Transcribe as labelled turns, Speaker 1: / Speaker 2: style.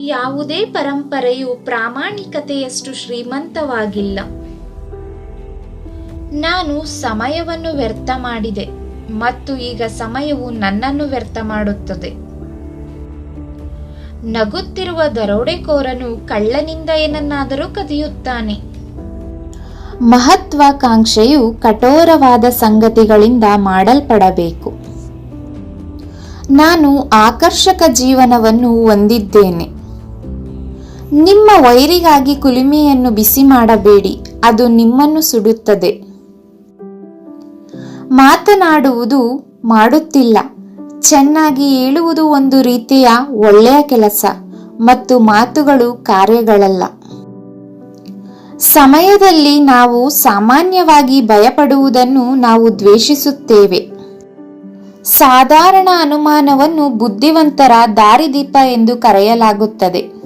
Speaker 1: ಯಾವುದೇ ಪರಂಪರೆಯು ಪ್ರಾಮಾಣಿಕತೆಯಷ್ಟು ಶ್ರೀಮಂತವಾಗಿಲ್ಲ. ನಾನು ಸಮಯವನ್ನು ವ್ಯರ್ಥ ಮಾಡಿದೆ ಮತ್ತು ಈಗ ಸಮಯವು ನನ್ನನ್ನು ವ್ಯರ್ಥ ಮಾಡುತ್ತದೆ. ನಗುತ್ತಿರುವ ದರೋಡೆಕೋರನು ಕಳ್ಳನಿಂದ ಏನನ್ನಾದರೂ ಕದಿಯುತ್ತಾನೆ.
Speaker 2: ಮಹತ್ವಾಕಾಂಕ್ಷೆಯು ಕಠೋರವಾದ ಸಂಗತಿಗಳಿಂದ ಮಾಡಲ್ಪಡಬೇಕು. ನಾನು ಆಕರ್ಷಕ ಜೀವನವನ್ನು ಹೊಂದಿದ್ದೇನೆ. ನಿಮ್ಮ ವೈರಿಗಾಗಿ ಕುಲುಮೆಯನ್ನು ಬಿಸಿ ಮಾಡಬೇಡಿ, ಅದು ನಿಮ್ಮನ್ನು ಸುಡುತ್ತದೆ. ಮಾತನಾಡುವುದು ಮಾಡುತ್ತಿಲ್ಲ, ಚೆನ್ನಾಗಿ ಹೇಳುವುದು ಒಂದು ರೀತಿಯ ಒಳ್ಳೆಯ ಕೆಲಸ ಮತ್ತು ಮಾತುಗಳು ಕಾರ್ಯಗಳಲ್ಲ. ಸಮಯದಲ್ಲಿ ನಾವು ಸಾಮಾನ್ಯವಾಗಿ ಭಯಪಡುವುದನ್ನು ನಾವು ದ್ವೇಷಿಸುತ್ತೇವೆ. ಸಾಧಾರಣ ಅನುಮಾನವನ್ನು ಬುದ್ಧಿವಂತರ ದಾರಿದೀಪ ಎಂದು ಕರೆಯಲಾಗುತ್ತದೆ.